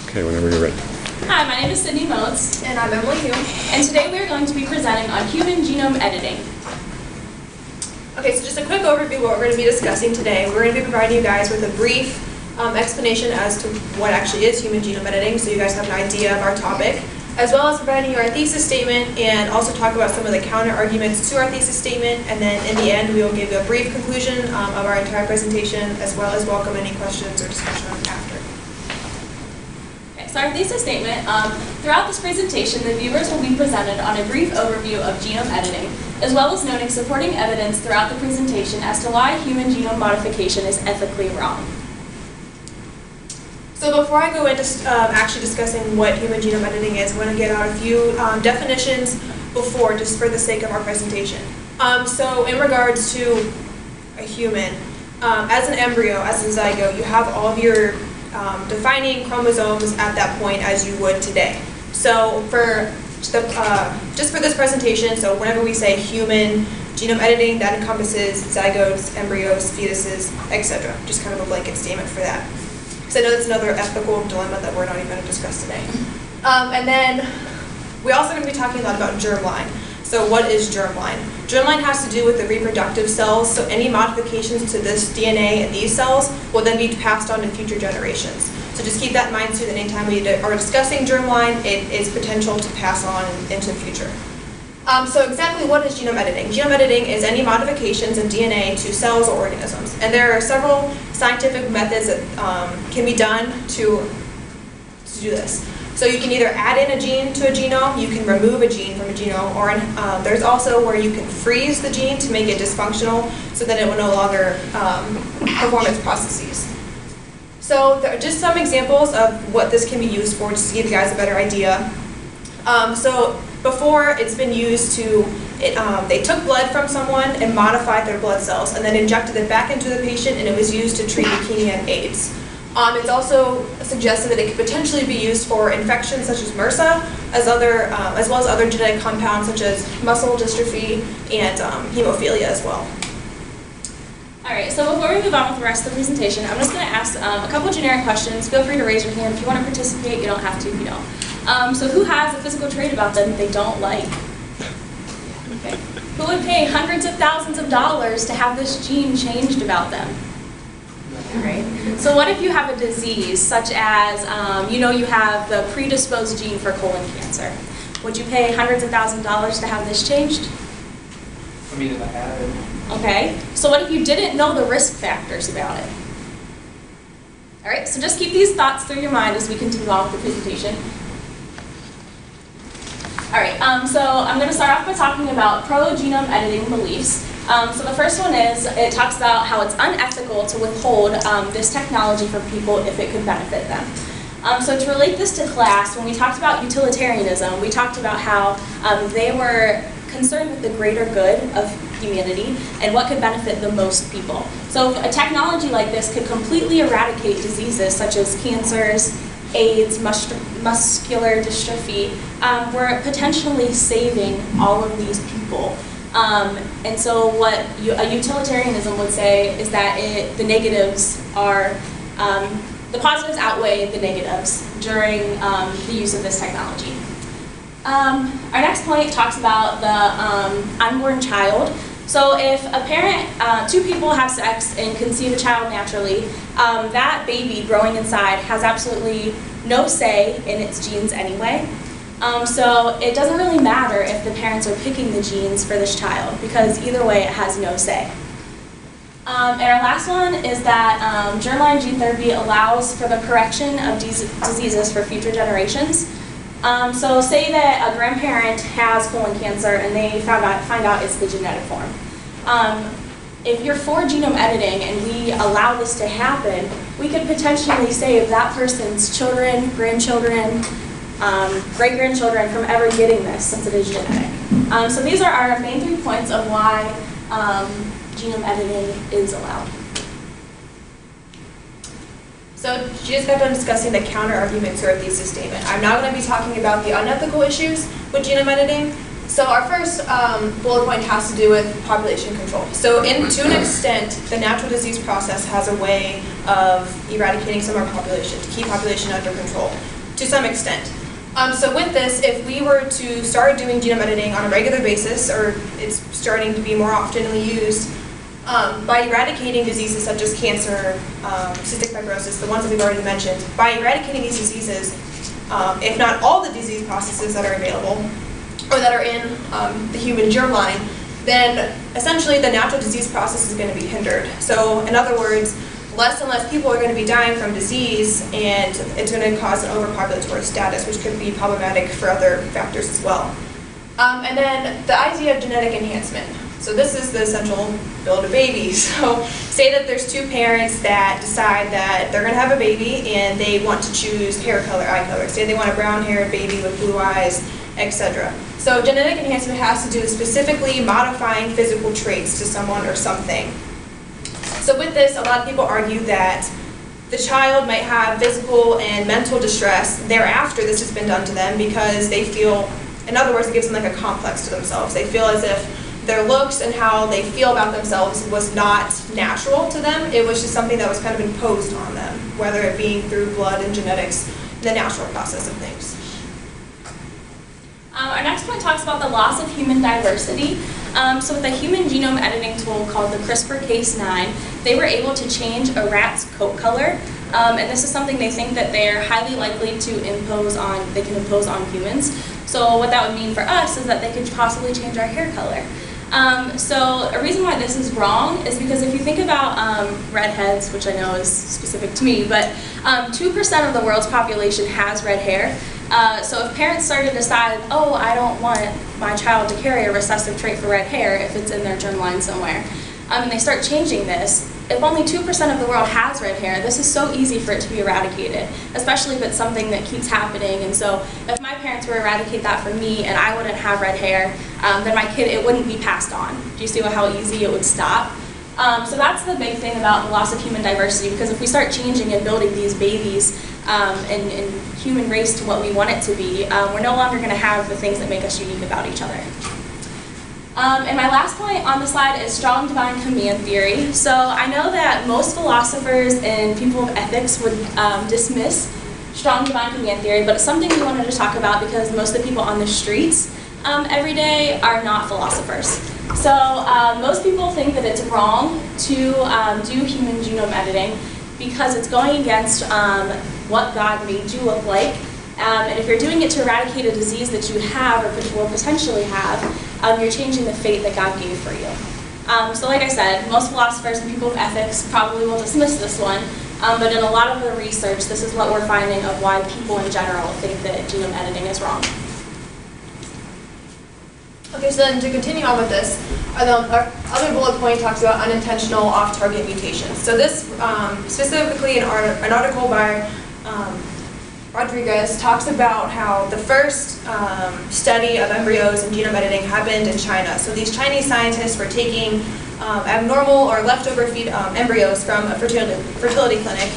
Okay, whenever you're ready. Hi, my name is Sydney Modes. And I'm Emily Hume. And today we are going to be presenting on human genome editing. Okay, so just a quick overview of what we're going to be discussing today. We're going to be providing you guys with a brief explanation as to what actually is human genome editing, so you guys have an idea of our topic, as well as providing you our thesis statement and also talk about some of the counter arguments to our thesis statement, and then in the end we will give you a brief conclusion of our entire presentation, as well as welcome any questions or discussion after. Okay, so our thesis statement, throughout this presentation the viewers will be presented on a brief overview of genome editing, as well as noting supporting evidence throughout the presentation as to why human genome modification is ethically wrong. So before I go into actually discussing what human genome editing is, I'm going to get out a few definitions before, just for the sake of our presentation. So in regards to a human, as an embryo, as a zygote, you have all of your defining chromosomes at that point as you would today. So for just for this presentation, so whenever we say human genome editing, that encompasses zygotes, embryos, fetuses, etc. Just kind of a blanket statement for that. Because I know that's another ethical dilemma that we're not even going to discuss today. And then we're also going to be talking a lot about germline. So what is germline? Germline has to do with the reproductive cells, so any modifications to this DNA in these cells will then be passed on to future generations. So just keep that in mind too, that anytime we are discussing germline, it is potential to pass on into the future. So exactly what is genome editing? Genome editing is any modifications in DNA to cells or organisms. And there are several scientific methods that can be done to do this. So you can either add in a gene to a genome, you can remove a gene from a genome, or there's also where you can freeze the gene to make it dysfunctional so that it will no longer perform its processes. So there are just some examples of what this can be used for, just to give you guys a better idea. So before, it's been used to, they took blood from someone and modified their blood cells and then injected it back into the patient, and it was used to treat leukemia and AIDS. It's also suggested that it could potentially be used for infections such as MRSA, as well as other genetic compounds such as muscle dystrophy and hemophilia as well. Alright, so before we move on with the rest of the presentation, I'm just going to ask a couple generic questions. Feel free to raise your hand. If you want to participate, you don't have to if you don't. So who has a physical trait about them they don't like? Okay. Who would pay hundreds of thousands of dollars to have this gene changed about them? Right. So what if you have a disease such as, you have the predisposed gene for colon cancer? Would you pay hundreds of thousands of dollars to have this changed? I mean, if I had it. Okay. So what if you didn't know the risk factors about it? All right. So just keep these thoughts through your mind as we continue on with the presentation. All right. So I'm going to start off by talking about pro-genome editing beliefs. So the first one is, it talks about how it's unethical to withhold this technology from people if it could benefit them. So to relate this to class, when we talked about utilitarianism, we talked about how they were concerned with the greater good of humanity and what could benefit the most people. So a technology like this could completely eradicate diseases such as cancers, AIDS, muscular dystrophy. We're potentially saving all of these people. And so what a utilitarianism would say is that the negatives are, the positives outweigh the negatives during the use of this technology. Our next point talks about the unborn child. So if a parent, two people have sex and conceive a child naturally, that baby growing inside has absolutely no say in its genes anyway. So it doesn't really matter if the parents are picking the genes for this child, because either way it has no say. And our last one is that germline gene therapy allows for the correction of diseases for future generations. So say that a grandparent has colon cancer and they find out it's the genetic form. If you're for genome editing and we allow this to happen, we could potentially save that person's children, grandchildren, great-grandchildren from ever getting this, since it is genetic. So these are our main 3 points of why genome editing is allowed. So you just got done discussing the counter-arguments to our thesis statement. I'm now going to be talking about the unethical issues with genome editing. So our first bullet point has to do with population control. So to an extent, the natural disease process has a way of eradicating some of our population, to keep population under control. to some extent. So with this, if we were to start doing genome editing on a regular basis, or it's starting to be more oftenly used, by eradicating diseases such as cancer, cystic fibrosis, the ones that we've already mentioned, by eradicating these diseases, if not all the disease processes that are available, or that are in the human germline, then essentially the natural disease process is going to be hindered. So in other words, less and less people are going to be dying from disease, and it's going to cause an overpopulatory status, which could be problematic for other factors as well. And then the idea of genetic enhancement. So this is the essential build a baby. So say that there's two parents that decide that they're going to have a baby and they want to choose hair color, eye color. Say they want a brown-haired baby with blue eyes, etc. So genetic enhancement has to do with specifically modifying physical traits to someone or something. So with this, a lot of people argue that the child might have physical and mental distress thereafter this has been done to them because they feel, in other words, it gives them like a complex to themselves. They feel as if their looks and how they feel about themselves was not natural to them. It was just something that was kind of imposed on them, whether it being through blood and genetics, the natural process of things. Our next point talks about the loss of human diversity. So with a human genome editing tool called the CRISPR-Cas9, they were able to change a rat's coat color, and this is something they think that they're highly likely to impose on humans. So what that would mean for us is that they could possibly change our hair color. So a reason why this is wrong is because if you think about redheads, which I know is specific to me, but 2% of the world's population has red hair. So if parents started to decide, oh, I don't want my child to carry a recessive trait for red hair if it's in their germline somewhere, and they start changing this, if only 2% of the world has red hair, this is so easy for it to be eradicated, especially if it's something that keeps happening. And so if my parents were to eradicate that from me and I wouldn't have red hair, then my kid, it wouldn't be passed on. Do you see how easy it would stop? So that's the big thing about the loss of human diversity, because if we start changing and building these babies and human race to what we want it to be, we're no longer going to have the things that make us unique about each other. And my last point on the slide is strong divine command theory. So I know that most philosophers and people of ethics would dismiss strong divine command theory, but it's something we wanted to talk about because most of the people on the streets every day are not philosophers. So most people think that it's wrong to do human genome editing because it's going against what God made you look like. And if you're doing it to eradicate a disease that you have or will potentially have, you're changing the fate that God gave for you. So like I said, most philosophers and people of ethics probably will dismiss this one, but in a lot of the research, this is what we're finding of why people in general think that genome editing is wrong. Okay, so then to continue on with this, our other bullet point talks about unintentional off-target mutations. So this, specifically an article by Rodriguez talks about how the first study of embryos and genome editing happened in China. So these Chinese scientists were taking abnormal or leftover embryos from a fertility clinic,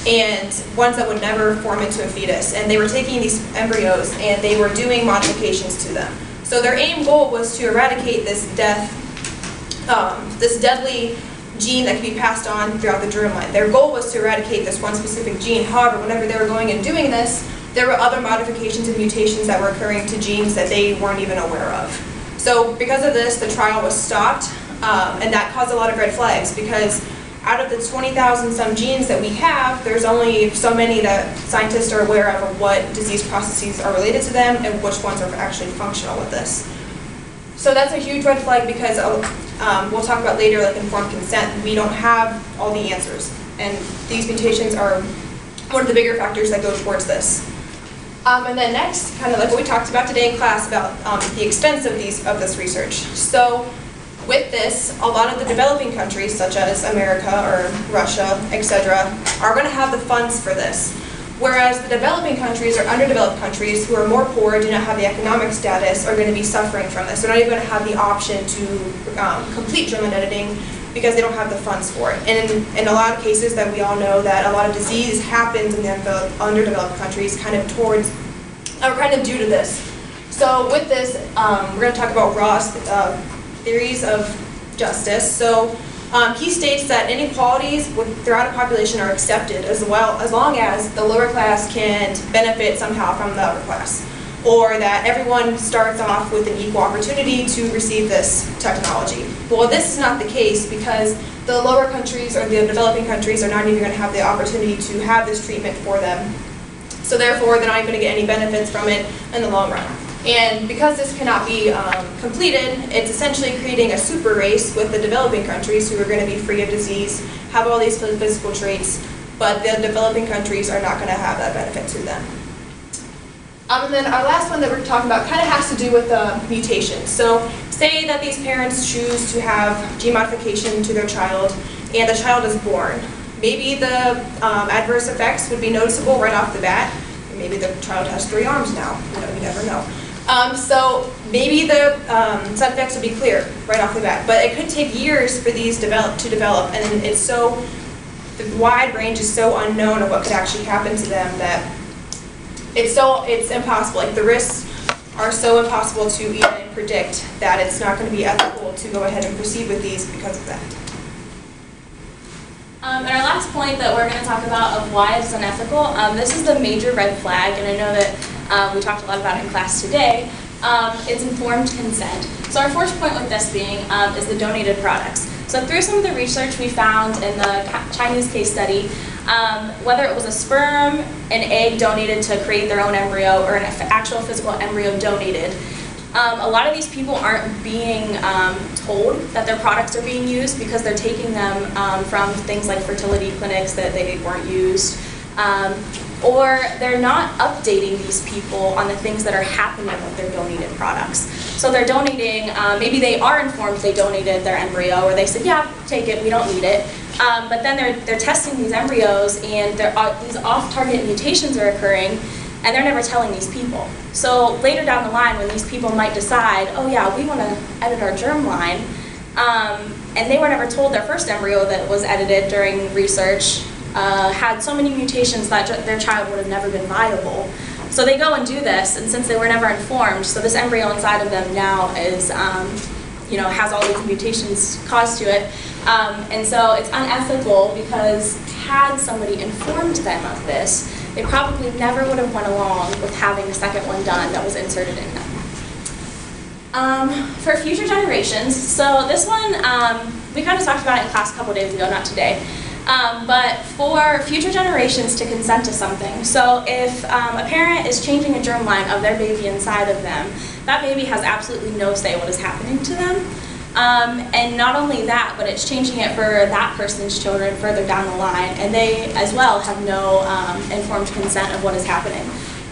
and ones that would never form into a fetus. And they were taking these embryos and they were doing modifications to them. So their goal was to eradicate this deadly gene that could be passed on throughout the germline. Their goal was to eradicate this one specific gene. However, whenever they were going and doing this, there were other modifications and mutations that were occurring to genes that they weren't even aware of. So because of this, the trial was stopped, and that caused a lot of red flags because out of the 20,000 some genes that we have, there's only so many that scientists are aware of what disease processes are related to them and which ones are actually functional with this. So that's a huge red flag because we'll talk about later, like informed consent, we don't have all the answers. And these mutations are one of the bigger factors that go towards this. And then next, kind of like what we talked about today in class about the extents of this research. So with this, a lot of the developing countries, such as America or Russia, etc., are going to have the funds for this. Whereas the developing countries or underdeveloped countries who are more poor, do not have the economic status, are going to be suffering from this. They're not even going to have the option to complete germline editing because they don't have the funds for it. And in a lot of cases that we all know that a lot of disease happens in the underdeveloped countries kind of due to this. So with this, we're going to talk about Raw's theories of justice. So He states that inequalities throughout a population are accepted as long as the lower class can benefit somehow from the upper class, or that everyone starts off with an equal opportunity to receive this technology. Well, this is not the case because the lower countries or the developing countries are not even going to have the opportunity to have this treatment for them. So therefore, they're not even going to get any benefits from it in the long run. And because this cannot be completed, it's essentially creating a super race with the developing countries who are going to be free of disease, have all these physical traits, but the developing countries are not going to have that benefit to them. And then our last one that we're talking about kind of has to do with mutations. So say that these parents choose to have gene modification to their child, and the child is born. Maybe the adverse effects would be noticeable right off the bat. Maybe the child has 3 arms now. You never know. So maybe the side effects would be clear right off the bat. But it could take years for these to develop, and the wide range is so unknown of what could actually happen to them that it's impossible. Like, the risks are so impossible to even predict that it's not going to be ethical to go ahead and proceed with these because of that. And our last point that we're going to talk about of why it's unethical, this is the major red flag, and I know that we talked a lot about it in class today. It's informed consent. So our first point with this being is the donated products. So through some of the research we found in the Chinese case study, whether it was a sperm, an egg donated to create their own embryo, or an actual physical embryo donated, a lot of these people aren't being told that their products are being used because they're taking them from things like fertility clinics that they weren't used, or they're not updating these people on the things that are happening with their donated products. So they're donating, maybe they are informed they donated their embryo, or they said, yeah, take it, we don't need it. But then they're testing these embryos, and these off-target mutations are occurring, and they're never telling these people. So later down the line, when these people might decide, oh yeah, we want to edit our germline, and they were never told their first embryo that was edited during research had so many mutations that their child would have never been viable. So they go and do this, and since they were never informed, so this embryo inside of them now is, has all these mutations caused to it. And so it's unethical because had somebody informed them of this, they probably never would have went along with having the second one done that was inserted in them. For future generations, so this one, we kind of talked about it in class a couple days ago, not today. But for future generations to consent to something, so if a parent is changing a germline of their baby inside of them, that baby has absolutely no say what is happening to them. And not only that, but it's changing it for that person's children further down the line, and they as well have no informed consent of what is happening.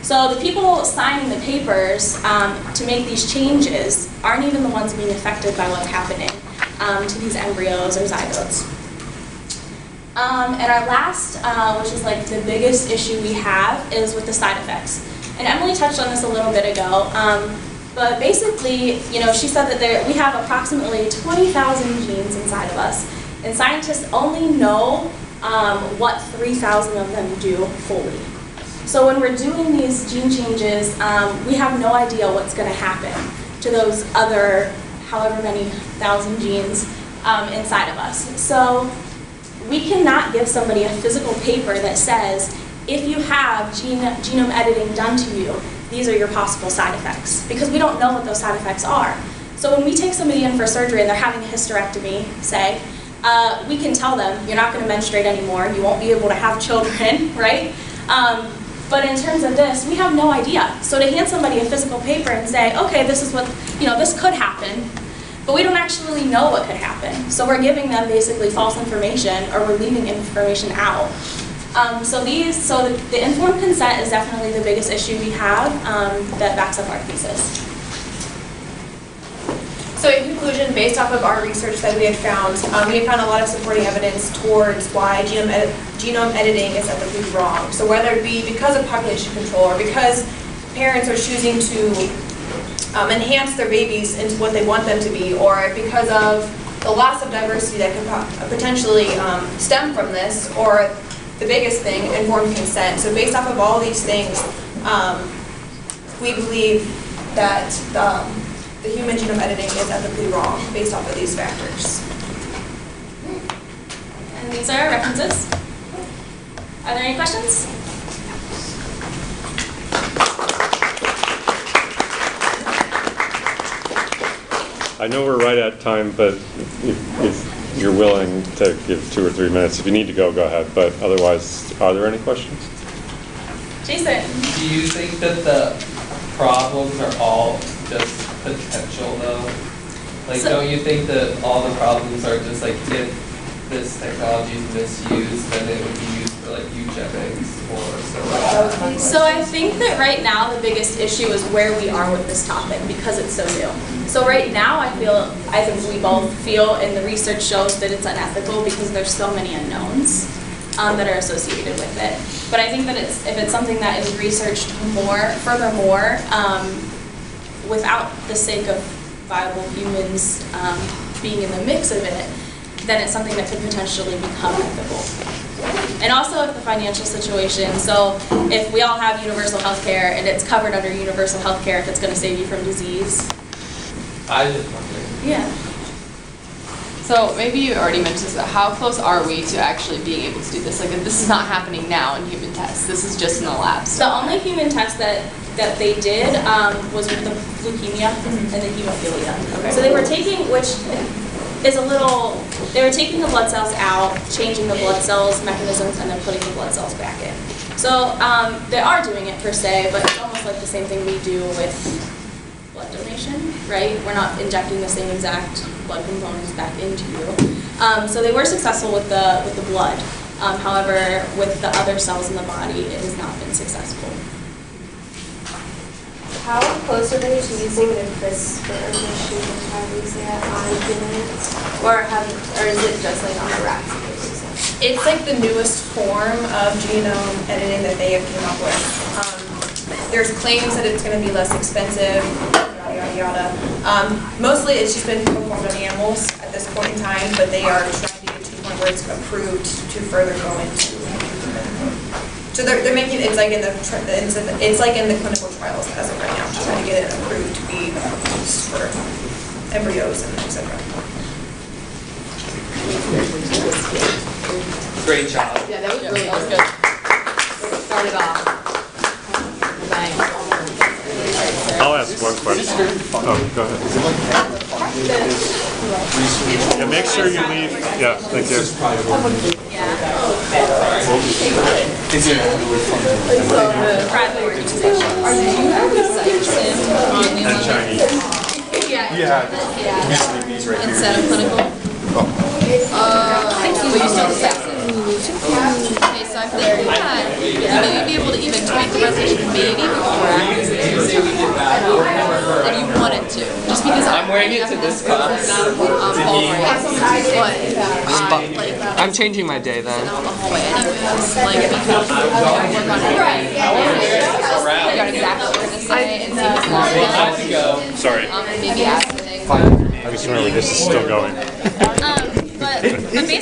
So the people signing the papers to make these changes aren't even the ones being affected by what's happening to these embryos or zygotes. And our last, which is like the biggest issue we have, is with the side effects. And Emily touched on this a little bit ago. But basically, she said that we have approximately 20,000 genes inside of us, and scientists only know what 3,000 of them do fully. So when we're doing these gene changes, we have no idea what's going to happen to those other however many thousand genes inside of us. So we cannot give somebody a physical paper that says, if you have genome editing done to you, these are your possible side effects, because we don't know what those side effects are. So when we take somebody in for surgery and they're having a hysterectomy, say, we can tell them, you're not going to menstruate anymore, you won't be able to have children, right? But in terms of this, we have no idea. So to hand somebody a physical paper and say, okay, this is what, this could happen, but we don't actually know what could happen. So we're giving them basically false information, or we're leaving information out. So the informed consent is definitely the biggest issue we have that backs up our thesis. So in conclusion, based off of our research that we had found a lot of supporting evidence towards why genome editing is ethically wrong. So whether it be because of population control, or because parents are choosing to enhance their babies into what they want them to be, or because of the loss of diversity that could potentially stem from this, or the biggest thing, informed consent. So based off of all these things, we believe that the human genome editing is ethically wrong based off of these factors. And these are our references. Are there any questions? I know we're right at time, but if you're willing to give 2 or 3 minutes, if you need to go, go ahead. But otherwise, are there any questions? Jason? Do you think that the problems are all just potential though? Like, don't you think that all the problems are just like, if this technology is misused, then it would be used for like eugenics or something like that? So I think that right now the biggest issue is where we are with this topic because it's so new. So right now I think we both feel, and the research shows that it's unethical because there's so many unknowns that are associated with it. But I think that if it's something that is researched furthermore, without the sake of viable humans being in the mix of it, then it's something that could potentially become ethical. And also if the financial situation, so if we all have universal health care and it's covered under universal health care, if it's going to save you from disease. I was just wondering. Yeah. So maybe you already mentioned this, but how close are we to actually being able to do this? Like, this is not happening now in human tests. This is just in the labs. The only human test that they did was with the leukemia and the hemophilia. Okay. So they were taking, which is they were taking the blood cells out, changing the blood cells mechanisms, and then putting the blood cells back in. So they are doing it per se, but it's almost like the same thing we do with blood donation, right? We're not injecting the same exact blood components back into you. So they were successful with the blood. However, with the other cells in the body, it has not been successful. How close are they to using the CRISPR machine technologies yet on humans? Or is it just like on the rats that they're using? It's like the newest form of genome editing that they have came up with. There's claims that it's going to be less expensive, yada, yada, yada. Mostly it's just been performed on animals at this point in time, but they are trying to get to the point where it's approved to further go into human. So they're making it's like in the clinical trials as of right now, trying to get it approved to be used for embryos and etc. Great job. Yeah, that was really good. Started off. I'll ask one question. Oh, go ahead. Yeah, make sure you leave. Yeah, thank you. Private organization. And Chinese. Instead of clinical? Will you still accept it? Okay, so I feel like you'd be able to even tweak the resolution maybe before and you wanted to. Just because I'm wearing it to this class. I'm changing my day then. Out the hallway anyways. Like, we could work on it. Right. Figure out exactly what we're going to say and see if it's long enough. Sorry. And maybe ask things. I just remember this is still going. But basically